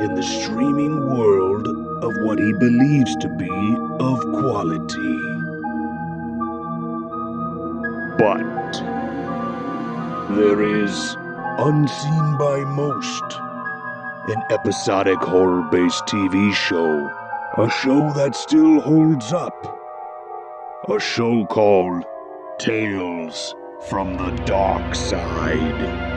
in the streaming world of what he believes to be of quality. But there is, unseen by most, an episodic horror-based TV show. A show that still holds up. A show called Tales from the Darkside.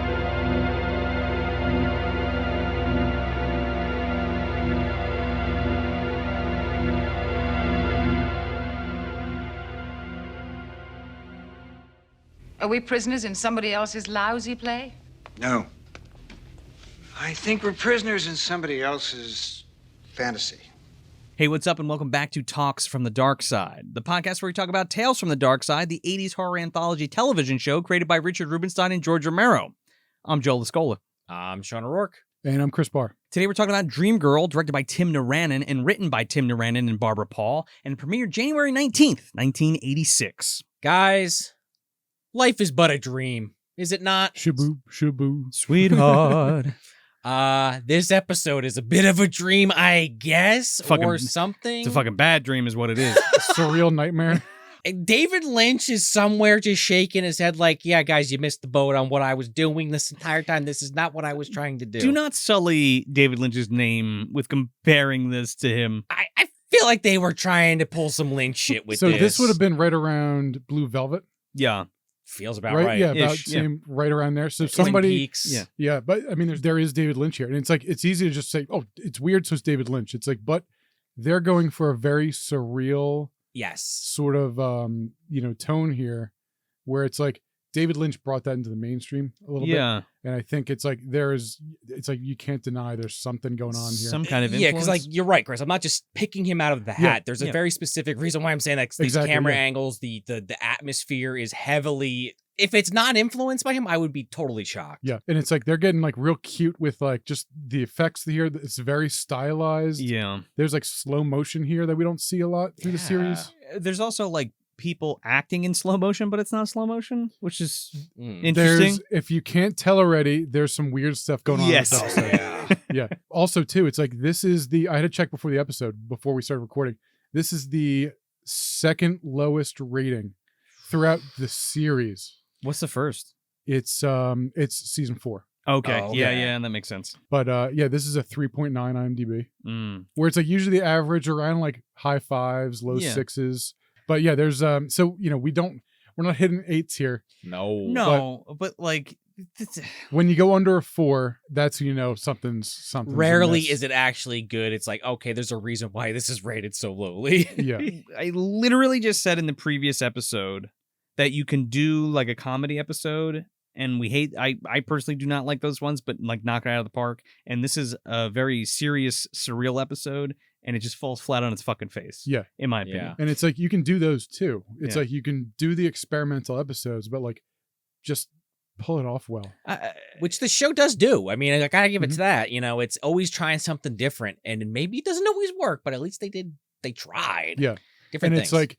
Are we prisoners in somebody else's lousy play? No. I think we're prisoners in somebody else's fantasy. Hey, what's up, and welcome back to Talks from the Darkside, the podcast where we talk about Tales from the Darkside, the 80s horror anthology television show created by Richard Rubenstein and George Romero. I'm Joel Lascola. I'm Sean O'Rourke. And I'm Chris Barr. Today we're talking about Dream Girl, directed by Timna Ramon and written by Timna Ramon and Barbara Paul, and premiered January 19th, 1986. Guys, life is but a dream, is it not? Shaboo, shaboo. Sweetheart. This episode is a bit of a dream, I guess, or something. It's a fucking bad dream is what it is. Surreal nightmare. David Lynch is somewhere just shaking his head like, yeah, guys, you missed the boat on what I was doing this entire time. This is not what I was trying to do. Do not sully David Lynch's name with comparing this to him. I feel like they were trying to pull some Lynch shit with so this. this would have been right around Blue Velvet. Yeah. Feels about right. Yeah, about Ish, same right around there. So Twin somebody, Peaks. yeah, but I mean, there is David Lynch here, and it's like it's easy to just say, oh, it's weird, so it's David Lynch. It's like, but they're going for a very surreal, Yes. sort of tone here, where it's like David Lynch brought that into the mainstream a little bit. Yeah. And I think it's like you can't deny there's something going on here. Some kind of influence. Yeah, because like you're right, Chris. I'm not just picking him out of the hat. There's a Yeah. very specific reason why I'm saying that. 'Cause these Exactly, camera yeah. angles, the atmosphere is heavily. If it's not influenced by him, I would be totally shocked. Yeah, and it's like they're getting like real cute with like just the effects here. It's very stylized. Yeah. There's like slow motion here that we don't see a lot through the series. There's also like people acting in slow motion, but it's not slow motion, which is Mm. interesting. If you can't tell already, there's some weird stuff going on. Yes. In this episode. Yeah. Yeah. Also, too, it's like I had to check before the episode, before we started recording. This is the second lowest rating throughout the series. What's the first? It's season 4. Okay. Oh, Yeah, okay. yeah, that makes sense. But this is a 3.9 IMDb. Mm. Where it's like usually the average around like high 5s, low Yeah. 6s. But yeah, there's we're not hitting 8s here. No, but like When you go under a 4, that's something's Rarely amiss. is it actually good. It's like, okay, there's a reason why this is rated so lowly. Yeah. I literally just said in the previous episode that you can do like a comedy episode, and I personally do not like those ones, but like knock it out of the park. And this is a very serious, surreal episode, and it just falls flat on its fucking face. Yeah. In my opinion. Yeah. And it's like you can do those too. It's Yeah. like you can do the experimental episodes, but like just pull it off well. Which the show does do. I mean, I gotta give it to that. It's always trying something different, and maybe it doesn't always work, but at least they tried. Yeah. Different And things. it's like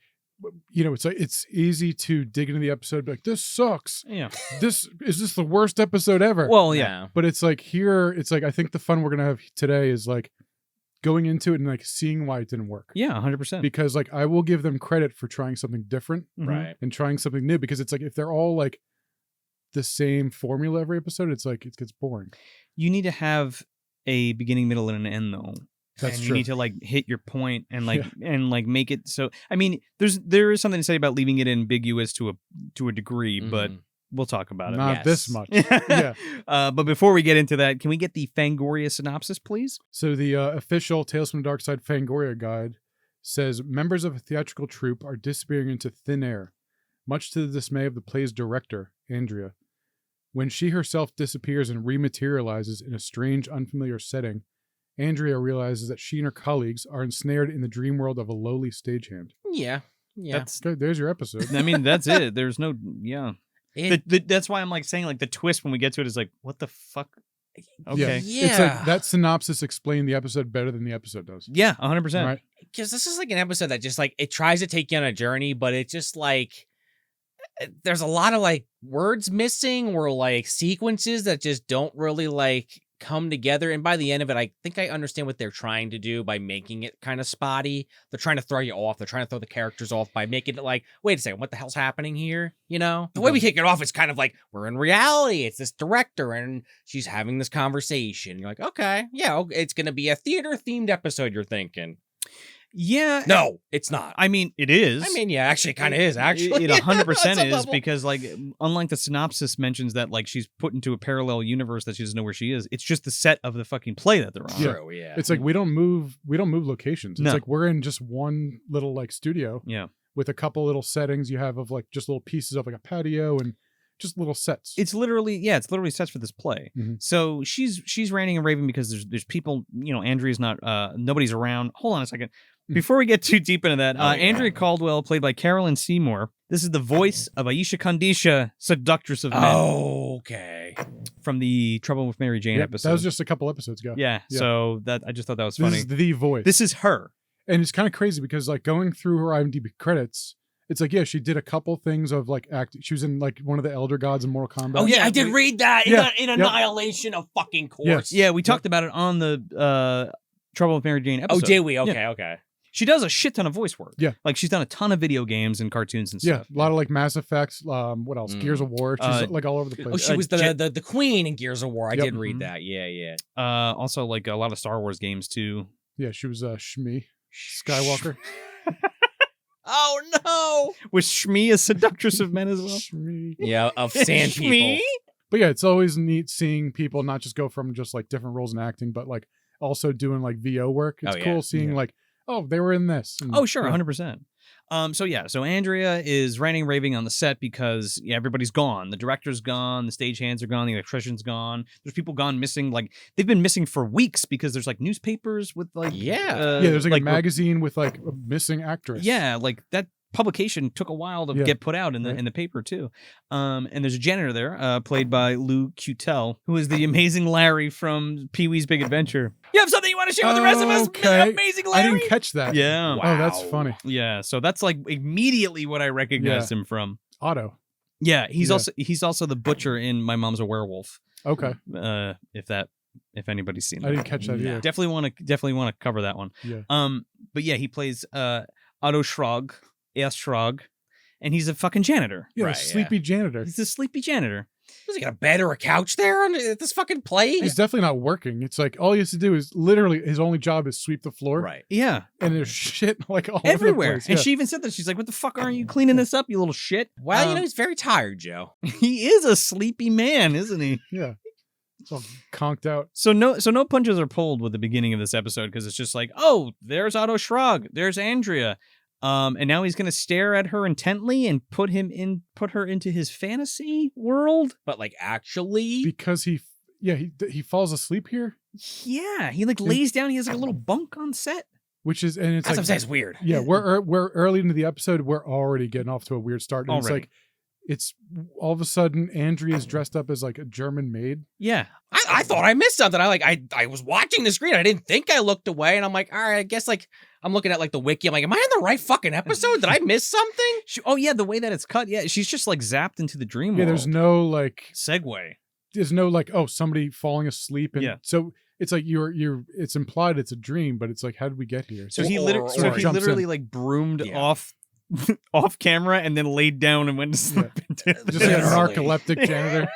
it's easy to dig into the episode, be like, this sucks. Yeah. This is the worst episode ever. Well, yeah. But it's like here, it's like I think the fun we're gonna have today is like going into it and like seeing why it didn't work. Yeah, 100%. Because like I will give them credit for trying something different Right. and trying something new, because it's like if they're all like the same formula every episode, it's like it gets boring. You need to have a beginning, middle, and an end, though. That's and true. You need to like hit your point and like and like make it so. I mean, there is something to say about leaving it ambiguous to a degree, but we'll talk about it. Not Yes. this much. Yeah. But before we get into that, can we get the Fangoria synopsis, please? So the official Tales from the Darkside Fangoria guide says members of a theatrical troupe are disappearing into thin air, much to the dismay of the play's director, Andrea. When she herself disappears and rematerializes in a strange, unfamiliar setting, Andrea realizes that she and her colleagues are ensnared in the dream world of a lowly stagehand. Yeah. That's. Okay, there's your episode. I mean, that's it. There's no. Yeah. It- That's why I'm like saying like the twist when we get to it is like, what the fuck? Okay. It's like that synopsis explained the episode better than the episode does. Yeah, 100%. Right? Because this is like an episode that just like it tries to take you on a journey, but it just like there's a lot of like words missing or like sequences that just don't really like come together. And by the end of it, I think I understand what they're trying to do by making it kind of spotty. They're trying to throw you off. They're trying to throw the characters off by making it like, wait a second, what the hell's happening here? You know, the way we kick it off is kind of like we're in reality. It's this director and she's having this conversation. You're like, okay, yeah, it's going to be a theater themed episode. You're thinking. Yeah. No, it's not. I mean, it is. I mean, yeah, actually, it kind of is. Actually, it 100% is level. because, like, unlike the synopsis mentions that, like, she's put into a parallel universe that she doesn't know where she is. It's just the set of the fucking play that they're on. True, yeah. It's like we don't move locations. It's No. like we're in just one little like studio. Yeah. With a couple little settings you have of like just little pieces of like a patio and just little sets. It's literally sets for this play. Mhm. So she's ranting and raving because there's people, you know, Andrea's not nobody's around. Hold on a second. Before we get too deep into that, Andrea Caldwell, played by Carolyn Seymour. This is the voice of Aisha Khandisha, seductress of men. Oh, okay. From the Trouble with Mary Jane Yep, episode. that was just a couple episodes ago. Yeah. So that I just thought that was funny. This is the voice. This is her. And it's kind of crazy because like going through her IMDb credits, it's like, yeah, she did a couple things of like acting. She was in like one of the Elder Gods in Mortal Kombat. Oh yeah, I did read that in Annihilation of fucking course. Yeah, we talked about it on the Trouble with Mary Jane episode. Oh, did we? Okay, Yeah. okay. She does a shit ton of voice work. Yeah. Like she's done a ton of video games and cartoons and Yeah, stuff. a lot of like Mass Effects. What else? Gears of War. She's like all over the place. Oh, she was Jet- the queen in Gears of War. I Yep. did read Mhm. that. Yeah. Also like a lot of Star Wars games too. Yeah, she was Shmi Skywalker. Oh no. Was Shmi a seductress of men as well? Shmi. Yeah, of sand people. But yeah, it's always neat seeing people not just go from just like different roles in acting, but like also doing like VO work. It's Oh, yeah. cool seeing like, oh, they were in this. And, Oh, sure, yeah. 100%. So Andrea is ranting and raving on the set because everybody's gone. The director's gone, the stagehands are gone, the electrician's gone. There's people gone missing. Like they've been missing for weeks because there's like newspapers with like Yeah. Yeah, there's like a magazine with like a missing actress. Yeah, like that publication took a while to Yeah. get put out in the Right. in the paper too. And there's a janitor there, played by Lou Cutell, who is the amazing Larry from Pee-wee's Big Adventure. You have something you want to share with the rest of us? Okay. Amazing I Larry. didn't catch that. Yeah. Wow. Oh, that's funny. Yeah, so that's like immediately what I recognized him from. Otto. Yeah, he's Yeah. also the butcher in My Mom's a Werewolf. Okay. If anybody's seen that. I didn't catch that either. Definitely want to cover that one. Yeah. But yeah, he plays Otto Schrog, Schrog, and he's a fucking janitor. Yeah, Right, the sleepy janitor. He's a sleepy janitor. Was he got a bed or a couch there on this fucking play? He's definitely not working. It's like all he has to do is literally his only job is sweep the floor. Right. Yeah, And there's shit like all everywhere. over the place. And Yeah. she even said that. She's like, "What the fuck aren't you cleaning this up, you little shit?" Well, he's very tired, Joe. he is a sleepy man, isn't he? Yeah. It's all conked out. So no punches are pulled with the beginning of this episode because it's just like, oh, there's Otto Schrog, there's Andrea, and now he's gonna stare at her intently and put her into his fantasy world. But like actually, Because he falls asleep here, Yeah, he like lays down. He has like a little bunk on set. which is and it's that's what like I'm saying. It's weird. yeah, we're early into the episode. We're already getting off to a weird start. And Already. it's all of a sudden Andrea's dressed up as like a German maid. Yeah, I thought I missed something. I was watching the screen. I didn't think I looked away, and I'm like, all right, I guess like I'm looking at like the wiki. I'm like, am I in the right fucking episode? Did I miss something? oh yeah, the way that it's cut. Yeah, she's just like zapped into the dream Yeah, world. there's no like somebody falling asleep, and Yeah. so it's like it's implied it's a dream, but it's like how did we get here? So he Or- literally in. like broomed Yeah. off off camera and then laid down and went to sleep. just like a Literally. narcoleptic janitor.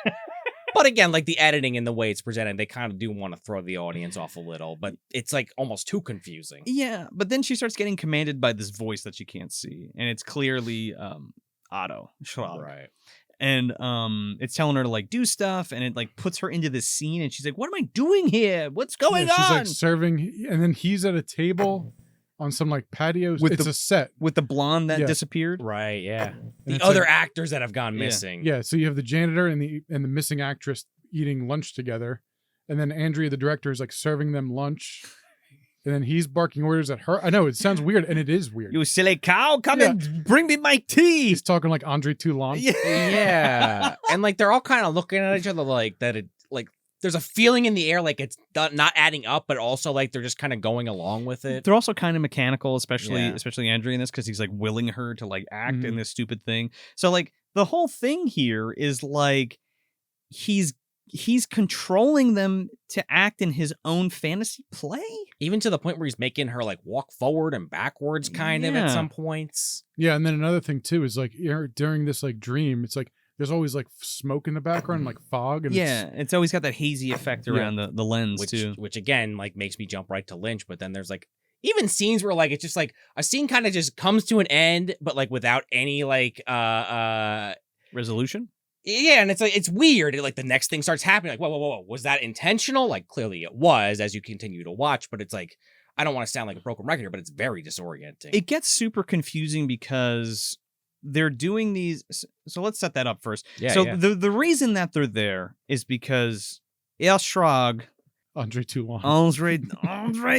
But again, like the editing and the way it's presented, they kind of do want to throw the audience off a little, but it's like almost too confusing. Yeah, but then she starts getting commanded by this voice that she can't see, and it's clearly Otto Schrog. Right. And it's telling her to like do stuff, and it like puts her into this scene, and she's like, "What am I doing here? What's going She's on?" like serving, and then he's at a table on some like patio. With It's the- a set. With the blonde that Yeah. disappeared. Right, yeah. And The it's other like- actors that have gone Yeah. missing. Yeah, so you have the janitor and the missing actress eating lunch together, and then Andrea, the director, is like serving them lunch, and then he's barking orders at her. I know it sounds weird, and it is weird. You silly cow, come Yeah. and bring me my tea. He's talking like Andre Toulon. Yeah. And like they're all kind of looking at each other like that it like there's a feeling in the air like it's not adding up, but also like they're just kind of going along with it. They're also kind of mechanical, especially Yeah. Andrea in this, because he's like willing her to like act Mhm. in this stupid thing. So like the whole thing here is like he's he's controlling them to act in his own fantasy play. Even to the point where he's making her like walk forward and backwards kind of at some points. Yeah, and then another thing too is like during this like dream, it's like there's always like smoke in the background, like fog. And it's always got that hazy effect around the lens too. Which again, like makes me jump right to Lynch. But then there's like even scenes where like it's just like a scene kind of just comes to an end, but like without any like resolution. Yeah, and it's like it's weird. Like the next thing starts happening. Like, whoa. Was that intentional? Like clearly it was as you continue to watch, but it's like I don't want to sound like a broken record here, but it's very disorienting. It gets super confusing because they're doing these. So let's set that up first. The reason that they're there is because Otto Schrog, Andre Toulon. Andre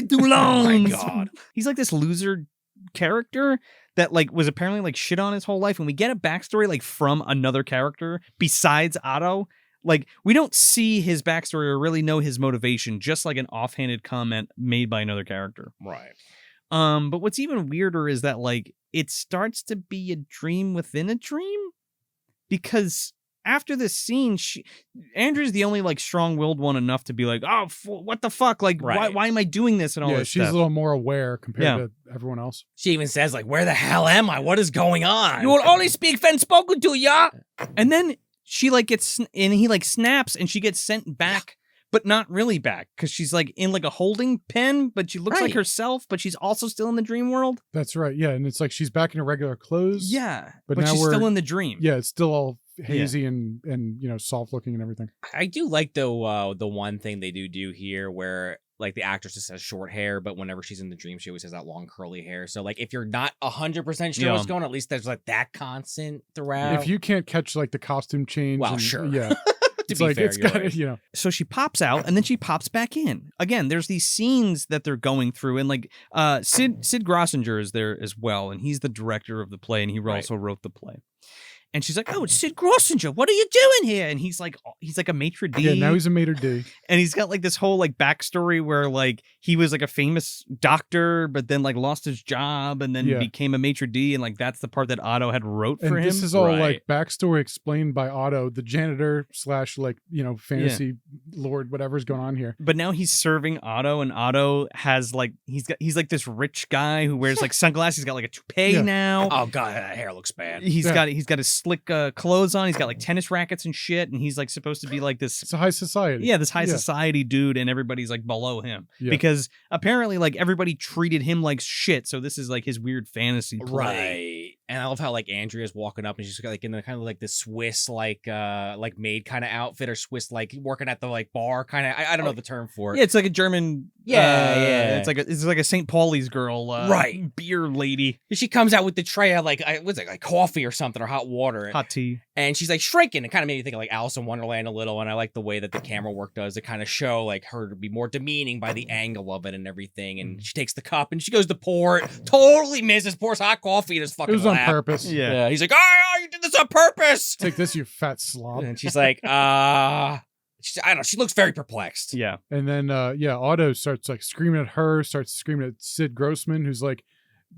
Toulon. Oh my God. He's like this loser character that like was apparently like shit on his whole life, and we get a backstory like from another character besides Otto. Like we don't see his backstory or really know his motivation, just like an offhanded comment made by another character. Right. But what's even weirder is that like it starts to be a dream within a dream, because after this scene, Andrew's the only like strong-willed one enough to be like, oh, what the fuck? Like, why am I doing this and all this she's stuff? a little more aware compared to everyone else. She even says like, where the hell am I? What is going on? You will only speak when spoken to, ya. And then she like gets, and he like snaps and she gets sent back, but not really back, because she's like in like a holding pen, but she looks like herself, but she's also still in the dream world. That's right. Yeah. And it's like she's back in her regular clothes. Yeah. But But now she's we're still in the dream. Yeah. It's still all hazy and you know, soft looking and everything. I do like though the one thing they do here where like the actress just has short hair, but whenever she's in the dream, she always has that long curly hair. So like if you're not 100% sure what's going on, at least there's like that constant throughout. If you can't catch like the costume change. Well, sure. Yeah. To be fair, it's got you know. So she pops out and then she pops back in. Again, there's these scenes that they're going through, and like Sid Grossinger is there as well, and he's the director of the play, and he also wrote the play. And she's like, "Oh, it's Sid Grossinger. What are you doing here?" And he's like a maitre d'. Yeah, now he's a maitre d'. And he's got like this whole like backstory where like he was like a famous doctor, but then like lost his job and then became a maitre d', and like that's the part that Otto had wrote for him. And this is all like backstory explained by Otto, the janitor / like, you know, fantasy lord, whatever's going on here. But now he's serving Otto, and Otto has like he's like this rich guy who wears like sunglasses. He's got like a toupee now. Oh god, that hair looks bad. He's got his slick clothes on. He's got like tennis rackets and shit, and he's like supposed to be like this. It's a high society. Yeah, this high society dude, and everybody's like below him because apparently like everybody treated him like shit. So this is like his weird fantasy play. Right. And I love how like Andrea's walking up and she's like in the kind of like the Swiss like maid kind of outfit, or Swiss like working at the like bar kind of. I don't know the term for it. Yeah, it's like a German. It's like a St. Pauli's girl. Beer lady. She comes out with the tray of like what's it, like coffee or something, or hot water, hot tea, and she's like shrinking. It kind of made me think of like Alice in Wonderland a little, and I like the way that the camera work does to kind of show like her to be more demeaning by the angle of it and everything. And she takes the cup and she goes to pour it, totally misses, pours hot coffee in his fucking lap. On purpose. Yeah. He's like, oh, you did this on purpose. Take this, you fat slob. And she's like, I don't know. She looks very perplexed. Yeah. And then, Otto starts like screaming at her, starts screaming at Sid Grossman, who's like,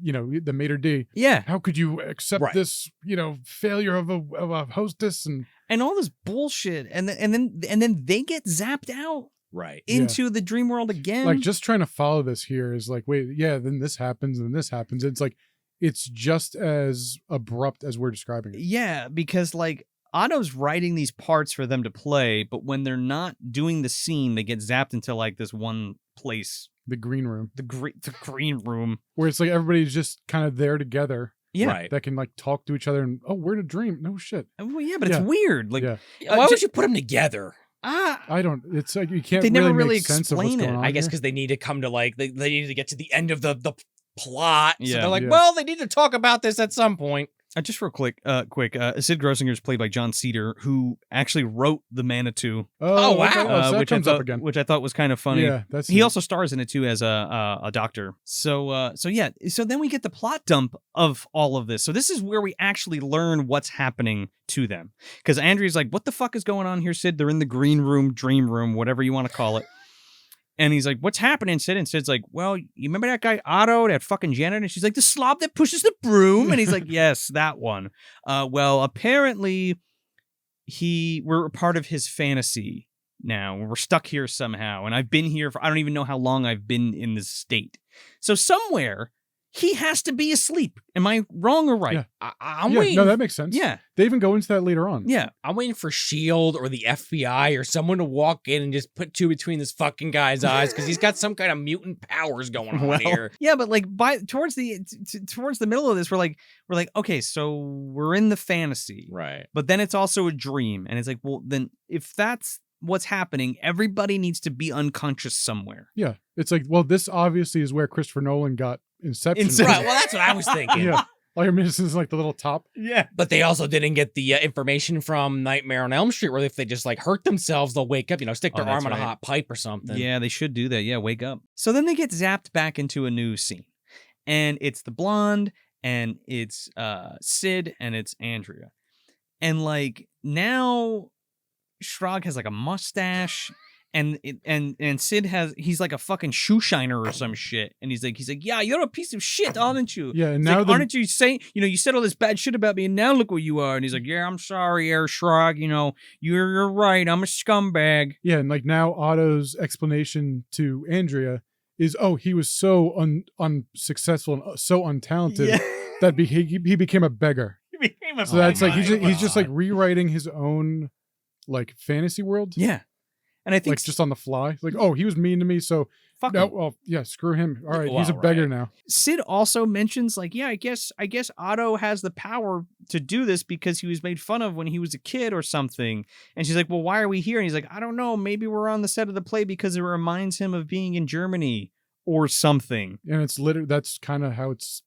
you know, the maitre d'. Yeah. How could you accept this, you know, failure of a hostess and all this bullshit. And then they get zapped out. Right. Into the dream world again. Like just trying to follow this here is like, wait, then this happens and this happens. It's like, it's just as abrupt as we're describing it. Yeah, because like Otto's writing these parts for them to play, but when they're not doing the scene, they get zapped into like this one place. The green room. The green room. Where it's like everybody's just kind of there together. Yeah. Right. That can like talk to each other and, we're in a dream. No shit. Well, yeah, but it's weird. Like, why would you put them together? I don't. It's like you can't. They never really make sense of what's explain going it. on I guess here. because they need to come to like they need to get to the end of the plot. So Yeah. they're like, well, they need to talk about this at some point. Just real quick, Sid Grossinger is played by John Cedar, who actually wrote The Manitou. Oh wow! So that which comes up again. Which I thought was kind of funny. Yeah, he also stars in it too as a doctor. So then we get the plot dump of all of this. So this is where we actually learn what's happening to them, because Andrea's like, "What the fuck is going on here, Sid? They're in the green room, dream room, whatever you want to call it." And he's like, "What's happening, Sid?" And Sid's like, "Well, you remember that guy Otto, that fucking janitor?" And she's like, "The slob that pushes the broom." And he's like, "Yes, that one." Well, apparently we're a part of his fantasy. now. We're stuck here somehow. And I've been here for, I don't even know how long I've been in this state. So somewhere he has to be asleep. Am I wrong or right? Yeah. I'm yeah, waiting. no, that makes sense. Yeah. They even go into that later on. Yeah. I'm waiting for S.H.I.E.L.D. or the FBI or someone to walk in and just put two between this fucking guy's eyes because he's got some kind of mutant powers going on here. Yeah, but like towards the middle of this, we're like, okay, so we're in the fantasy. Right. But then it's also a dream. And it's like, well, then if that's what's happening, everybody needs to be unconscious somewhere. Yeah. It's like, well, this obviously is where Christopher Nolan got Inception. Right. Well, that's what I was thinking. Yeah. All you're missing is like the little top. Yeah. But they also didn't get the information from Nightmare on Elm Street where if they just like hurt themselves, they'll wake up, stick their Oh, that's arm on a right. hot pipe or something. Yeah, they should do that. Yeah, wake up. So then they get zapped back into a new scene. And it's the blonde, and it's Sid, and it's Andrea. And like now Schrog has like a mustache. And Sid he's like a fucking shoe shiner or some shit. And he's like, yeah, you're a piece of shit, aren't you? Yeah, and He's now like, aren't you saying, you said all this bad shit about me, and now look what you are. And he's like, yeah, I'm sorry, Air Schrog. You're right. I'm a scumbag. Yeah, and like now Otto's explanation to Andrea is, oh, he was so unsuccessful and so untalented that he became a beggar. He became a So that's like my he's just like God. rewriting his own like fantasy world. Yeah. And I think Like just on the fly. Like, oh, he was mean to me, so fuck no, him. well, yeah, screw him. All right, Well, he's a beggar right. now. Sid also mentions like, yeah, I guess Otto has the power to do this because he was made fun of when he was a kid or something. And she's like, well, why are we here? And he's like, I don't know. Maybe we're on the set of the play because it reminds him of being in Germany or something. And it's literally that's kind of how it's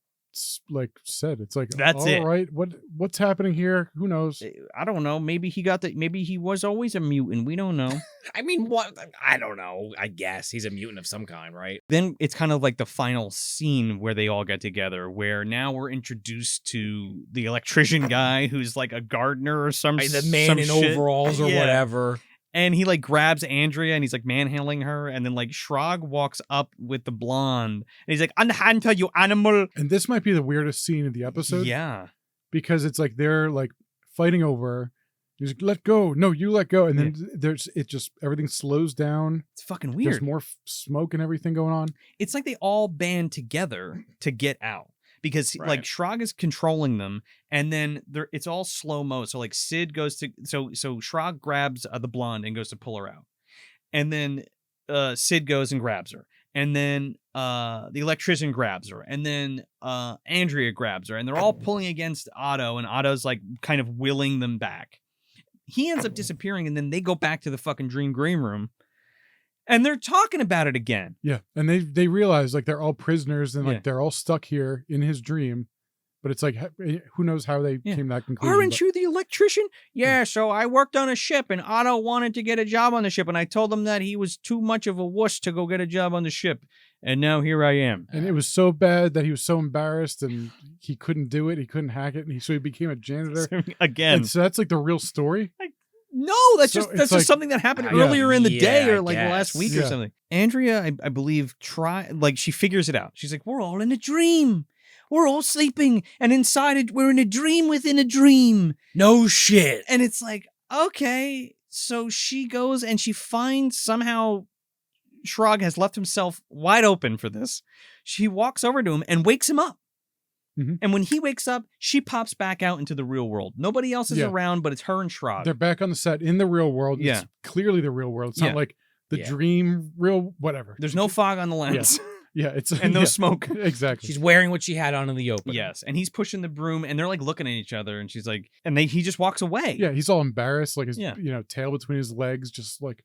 like said. It's like, That's all it. right, what's happening here? Who knows? I don't know. Maybe he was always a mutant. We don't know. I mean, what? I don't know. I guess he's a mutant of some kind, right? Then it's kind of like the final scene where they all get together, where now we're introduced to the electrician guy who's like a gardener or some The man some in shit. overalls or Yeah. whatever. And he like grabs Andrea and he's like manhandling her. And then like Schrog walks up with the blonde and he's like, unhand you animal. And this might be the weirdest scene of the episode. Yeah. Because it's like they're like fighting over her. He's like, let go. No, you let go. And then everything slows down. It's fucking There's weird. more smoke and everything going on. It's like they all band together to get out. Because like Schrog is controlling them, and then it's all slow mo. So like Sid goes to so Schrog grabs the blonde and goes to pull her out, and then Sid goes and grabs her, and then the electrician grabs her, and then Andrea grabs her, and they're all pulling against Otto, and Otto's like kind of willing them back. He ends up disappearing, and then they go back to the fucking dream green room. And they're talking about it again. Yeah. And they realize like they're all prisoners and like Yeah. they're all stuck here in his dream. But it's like, who knows how they came to that conclusion. Aren't you the electrician? Yeah, so I worked on a ship and Otto wanted to get a job on the ship. And I told him that he was too much of a wuss to go get a job on the ship. And now here I am. And it was so bad that he was so embarrassed and he couldn't do it. He couldn't hack it. And so he became a janitor. Again. And so that's like the real story. No, that's So just it's that's like- just something that happened Yeah. earlier in the day Yeah, or like the last guess. week or Yeah. something. Andrea, I believe, she figures it out. She's like, we're all in a dream. We're all sleeping, and inside it, we're in a dream within a dream. No shit. And it's like, okay. So she goes and she finds somehow Schrog has left himself wide open for this. She walks over to him and wakes him up. Mhm. And when he wakes up, she pops back out into the real world. Nobody else is Yeah. around, but it's her and Schrog. They're back on the set in the real world. Yeah. It's clearly the real world. It's Yeah. not like the Yeah. dream real, whatever. There's no fog on the lens Yeah. It's and no yeah, smoke. Exactly. She's wearing what she had on in the open. Yes, and he's pushing the broom, and they're like looking at each other, and she's like, and he just walks away. Yeah. He's all embarrassed, like his, Yeah. tail between his legs, just like,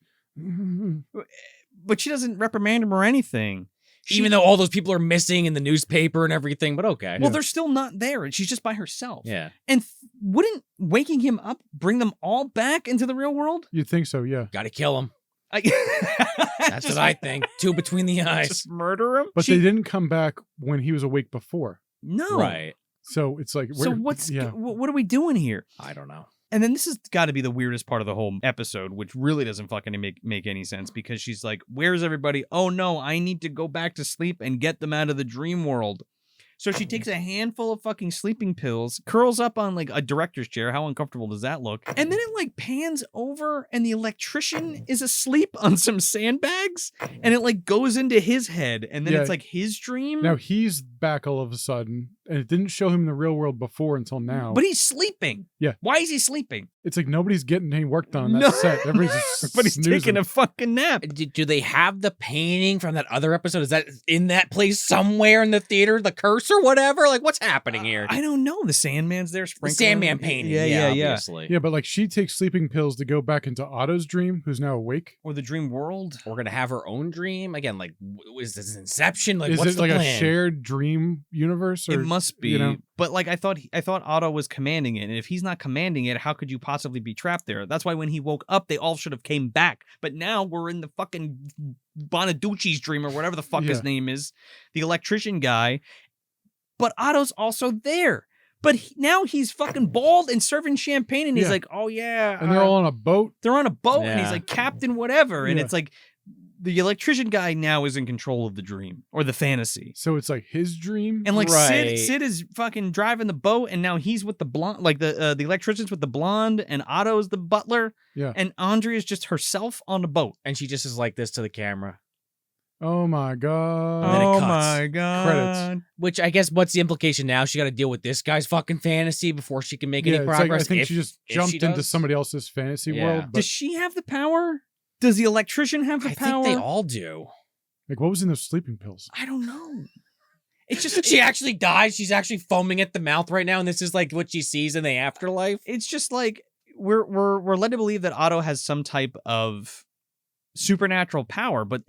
But she doesn't reprimand him or anything. Even though all those people are missing in the newspaper and everything, but okay. Well, they're still not there, and she's just by herself. Yeah. And wouldn't waking him up bring them all back into the real world? you'd think so. Yeah. Gotta kill him. That's Just- what I think. Two between the eyes. Just murder him? But they didn't come back when he was awake before. No. Right. So it's like, So yeah. what are we doing here? I don't know. And then this has got to be the weirdest part of the whole episode, which really doesn't fucking make any sense, because she's like, where's everybody? Oh no, I need to go back to sleep and get them out of the dream world. So she takes a handful of fucking sleeping pills, curls up on like a director's chair. How uncomfortable does that look? And then it like pans over and the electrician is asleep on some sandbags and it like goes into his head and then Yeah. it's like his dream. Now he's back all of a sudden, and it didn't show him in the real world before until now. But he's sleeping. Yeah. Why is he sleeping? It's like nobody's getting any work done on that No. set. Everybody's just Everybody's snoozing. taking a fucking nap. Do they have the painting from that other episode? Is that in that place somewhere in the theater? The curse or whatever? Like, what's happening here? I don't know. The Sandman's there The sprinkling. Sandman painting. Yeah. Obviously. Yeah, but like she takes sleeping pills to go back into Otto's dream, who's now awake. Or the dream world. We're gonna have her own dream again. Like, is this Inception? Like, Is what's it the like plan? a shared dream universe? Or, It must be. you know? But like I thought Otto was commanding it. And if he's not commanding it, how could you possibly be trapped there? That's why when he woke up, they all should have came back. But now we're in the fucking Bonaducci's dream or whatever the fuck his Yeah. name is. The electrician guy. But Otto's also there. But now he's fucking bald and serving champagne and he's Yeah. like, oh yeah. And they're all on a boat. they're on a boat and he's Yeah. like captain whatever. And Yeah. it's like the electrician guy now is in control of the dream or the fantasy. So it's like his dream. And like Right. Sid is fucking driving the boat, and now he's with the blonde, like the electrician's with the blonde, and Otto's the butler, Yeah. and Andrea's just herself on the boat. And she just is like this to the camera. Oh my god. then it Oh cuts. my god! Credits. Which I guess what's the implication now? She got to deal with this guy's fucking fantasy before she can make any it's like, progress. I think if- she just if jumped she into does. somebody else's fantasy Yeah. world. But Does she have the power? Does the electrician have the I power? think they all do. like, what was in those sleeping pills? I don't know. It's just She actually dies. She's actually foaming at the mouth right now, and this is like what she sees in the afterlife. it's just like we're led to believe that Otto has some type of supernatural power, but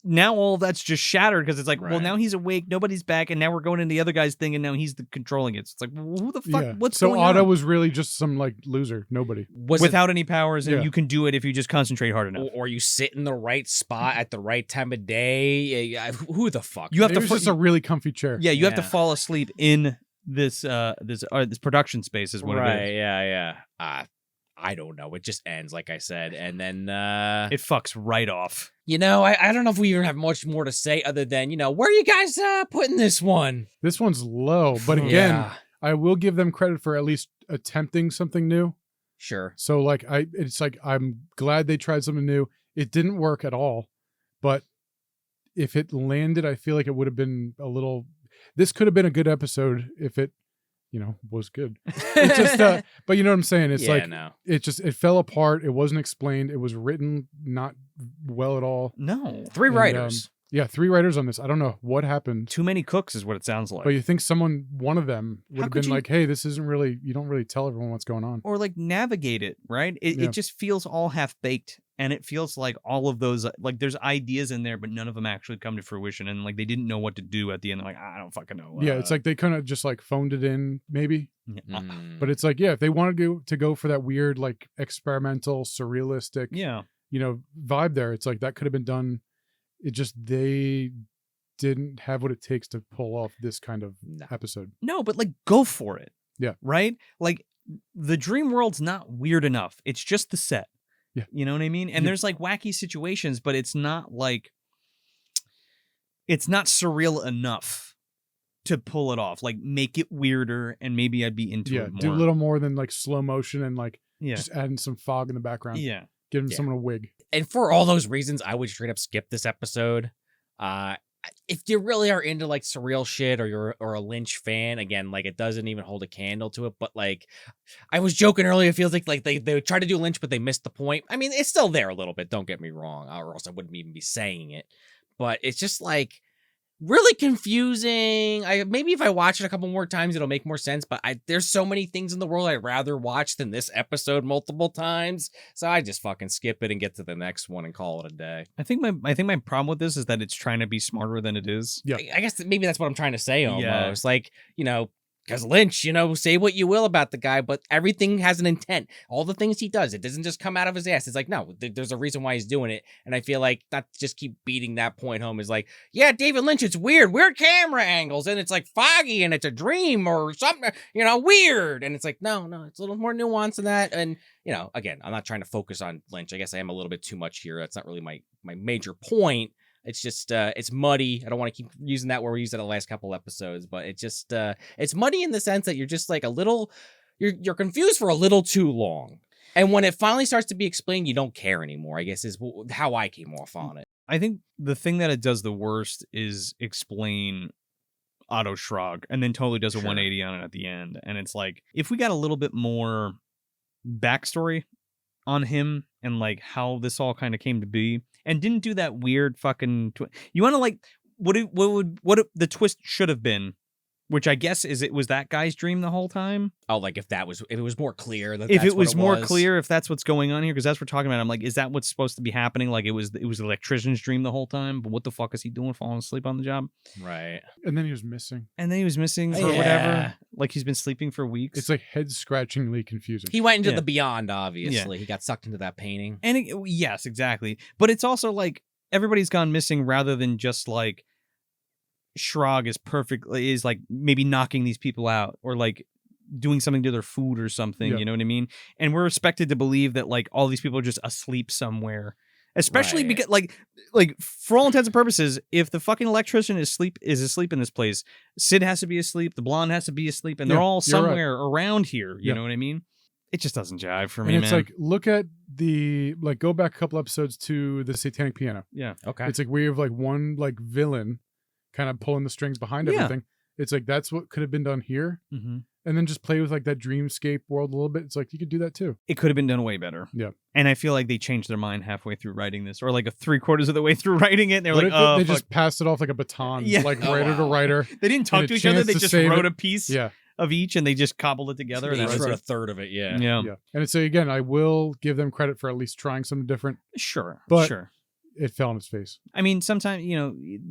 now all that's just shattered because it's like, well, Right. now he's awake, nobody's back, and now we're going into the other guy's thing, and now he's controlling it. So it's like, well, who the fuck? Yeah. What's so going Otto on? was really just some like loser. Nobody. Was it- Without any powers, and Yeah. you can do it if you just concentrate hard enough. or you sit in the right spot at the right time of day. Who the fuck? You have It to was fa- just a really comfy chair. Yeah, you have to Yeah. fall asleep in this production space is what right? it is. Yeah. I don't know. It just ends, like I said, and then It fucks right off. I don't know if we even have much more to say other than where are you guys putting this one? This one's low, but again, Yeah. I will give them credit for at least attempting something new. Sure. So like it's like I'm glad they tried something new. It didn't work at all, but if it landed, I feel like it would have been a little. This could have been a good episode if it, was good. It just, but you know what I'm saying? It's yeah, like no. it fell apart. It wasn't explained. It was written not well at all. No, 3 And, writers. Yeah, 3 writers on this. I don't know what happened, too many cooks is what it sounds like. but you think one of them would How have could been you- like, "Hey, this isn't really. You don't really tell everyone what's going on." Or like navigate it, right? It Yeah. just feels all half baked, and it feels like all of those like there's ideas in there, but none of them actually come to fruition, and like they didn't know what to do at the end. They're like, I don't fucking know. Yeah, it's like they kind of just like phoned it in, maybe. Mm. But it's like, yeah, if they wanted to go for that weird, like experimental, surrealistic, yeah, vibe there, it's like that could have been done. It just they didn't have what it takes to pull off this kind of No. episode. no, but like go for it. Yeah. right. Like the dream world's not weird enough. It's just the set. Yeah. You know what I mean? And Yeah. there's like wacky situations, but it's not surreal enough to pull it off. Like make it weirder, and maybe I'd be into Yeah, it more. do a little more than like slow motion and like yeah, just adding some fog in the background. yeah. Giving Yeah. someone a wig. And for all those reasons, I would straight up skip this episode. If you really are into like surreal shit or you're a Lynch fan, again, like it doesn't even hold a candle to it. But like I was joking earlier, it feels like they tried to do Lynch, but they missed the point. I mean, it's still there a little bit, don't get me wrong, or else I wouldn't even be saying it. But it's just like really confusing. Maybe if I watch it a couple more times, it'll make more sense. But there's so many things in the world I'd rather watch than this episode multiple times. So I just fucking skip it and get to the next one and call it a day. I think my problem with this is that it's trying to be smarter than it is. Yeah. I guess maybe that's what I'm trying to say Yeah. almost. Like, because Lynch, say what you will about the guy, but everything has an intent. All the things he does, it doesn't just come out of his ass. It's like, no, there's a reason why he's doing it. And I feel like not to just keep beating that point home is like, yeah, David Lynch, it's weird camera angles, and it's like foggy, and it's a dream or something, weird. And it's like, no, it's a little more nuanced than that. And, again, I'm not trying to focus on Lynch. I guess I am a little bit too much here. That's not really my major point. It's just it's muddy. I don't want to keep using that word we used in the last couple episodes, but it just it's muddy in the sense that you're just like a little you're confused for a little too long. And when it finally starts to be explained, you don't care anymore, I guess is how I came off on it. I think the thing that it does the worst is explain Otto Schrog, and then totally does a 180 on it at the end. And it's like, if we got a little bit more backstory on him and like how this all kind of came to be, and didn't do that weird fucking you want to like what the twist should have been, which I guess is it was that guy's dream the whole time. Oh, like if it was more clear that if it was more clear, if that's what's going on here, because that's what we're talking about. I'm like, is that what's supposed to be happening? Like it was the electrician's dream the whole time, but what the fuck is he doing, falling asleep on the job? Right. And then he was missing. Or whatever. Like he's been sleeping for weeks. It's like head scratchingly confusing. He went into the beyond, obviously. He got sucked into that painting. And yes, exactly. But it's also like everybody's gone missing rather than just like Schrog is like maybe knocking these people out or like doing something to their food or something, you know what I mean? And we're expected to believe that like all these people are just asleep somewhere. Especially because like for all intents and purposes, if the fucking electrician is asleep in this place, Sid has to be asleep, the blonde has to be asleep, and they're all somewhere around here. You know what I mean? It just doesn't jive for me, and it's man. like, look at go back a couple episodes to the Satanic Piano. Yeah. Okay. It's like we have like one like villain kind of pulling the strings behind everything. It's like that's what could have been done here. Mm-hmm. And then just play with like that dreamscape world a little bit. It's like you could do that too. It could have been done way better. Yeah. And I feel like they changed their mind halfway through writing this, or like a 3/4 of the way through writing it. And they're What like, if oh, they just passed it off like a baton, like writer to writer. They didn't talk and to a each other. chance They to just save wrote it. a piece Yeah. of each, and they just cobbled it together. They And just that wrote was a third of it, Yeah. And it's again, I will give them credit for at least trying something different. Sure. But sure. It fell on its face. I mean, sometimes,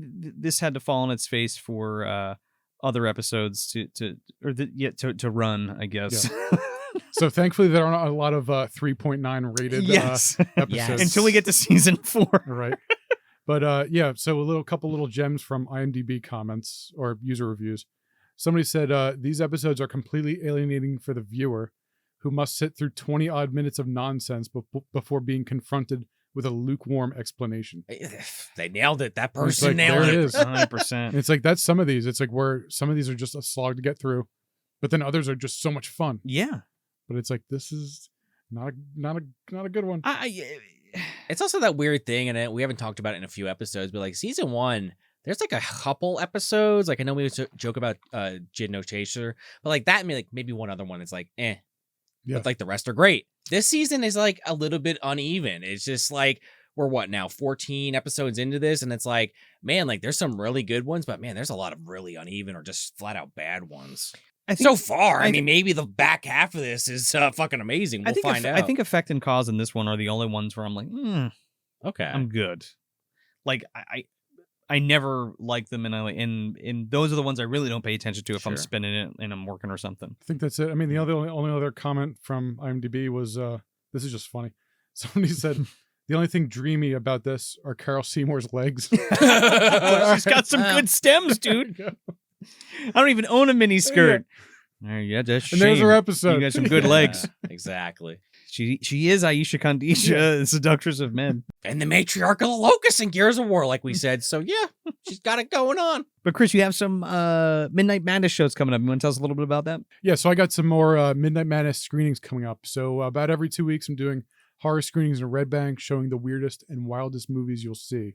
this had to fall on its face for other episodes to run, I guess. Yeah. So thankfully there aren't a lot of 3.9 rated episodes. Until we get to season 4. Right. But so couple little gems from IMDb comments or user reviews. Somebody said these episodes are completely alienating for the viewer, who must sit through 20 odd minutes of nonsense before being confronted with a lukewarm explanation. They nailed it. That It's person like, nailed there it. it is. 100%. And it's like that's some of these. It's like where some of these are just a slog to get through, but then others are just so much fun. Yeah. But it's like this is not a good one. It's also that weird thing, and we haven't talked about it in a few episodes, but like season 1, there's like a couple episodes. Like I know we would joke about Jid No Chaser, but like that, maybe one other one is like, eh. Yeah. But like the rest are great. This season is like a little bit uneven. It's just like we're 14 episodes into this, and it's like, man, like there's some really good ones, but man, there's a lot of really uneven or just flat out bad ones. I think, so far, I mean, maybe the back half of this is fucking amazing. We'll find out. I think Effect and Cause and this one are the only ones where I'm like, okay, I'm good. Like I never like them, and those are the ones I really don't pay attention to if I'm spinning it and I'm working or something. I think that's it. I mean, the only other comment from IMDb was this is just funny. Somebody said the only thing dreamy about this are Carol Seymour's legs. She's got some good stems, dude. I don't even own a mini skirt. Yeah, that's and there's her episode. You got some good legs. Exactly. She is Aisha Khandisha, seductress of men. And the matriarch of the Locust in Gears of War, like we said. So yeah, she's got it going on. But Chris, you have some Midnight Madness shows coming up. You want to tell us a little bit about that? Yeah, so I got some more Midnight Madness screenings coming up. So about every 2 weeks, I'm doing horror screenings in Red Bank, showing the weirdest and wildest movies you'll see.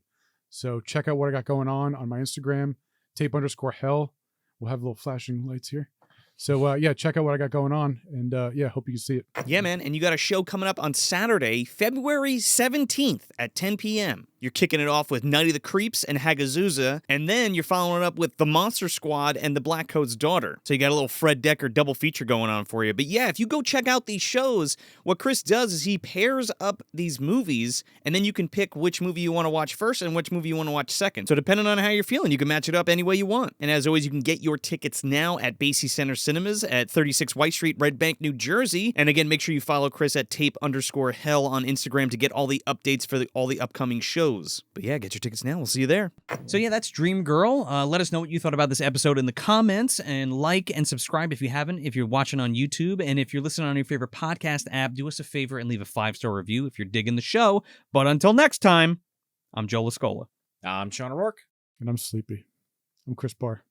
So check out what I got going on my Instagram, tape_hell. We'll have little flashing lights here. So, check out what I got going on, and, hope you can see it. Yeah, man, and you got a show coming up on Saturday, February 17th at 10 p.m. You're kicking it off with Night of the Creeps and Hagazusa, and then you're following it up with The Monster Squad and The Black Coat's Daughter. So you got a little Fred Decker double feature going on for you. But yeah, if you go check out these shows, what Chris does is he pairs up these movies, and then you can pick which movie you want to watch first and which movie you want to watch second. So depending on how you're feeling, you can match it up any way you want. And as always, you can get your tickets now at Basie Center Cinemas at 36 White Street, Red Bank, New Jersey. And again, make sure you follow Chris at tape_hell on Instagram to get all the updates for all the upcoming shows. But yeah, get your tickets now. We'll see you there. So yeah, that's Dream Girl. Let us know what you thought about this episode in the comments, and like and subscribe if you haven't, if you're watching on YouTube. And if you're listening on your favorite podcast app, do us a favor and leave a 5-star review if you're digging the show. But until next time, I'm Joe Lascola. I'm Sean O'Rourke. And I'm sleepy. I'm Chris Barr.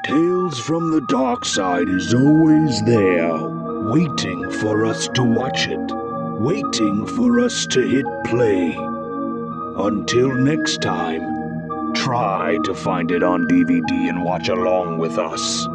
Tales from the Darkside is always there, waiting for us to watch it, waiting for us to hit play. Until next time, try to find it on DVD and watch along with us.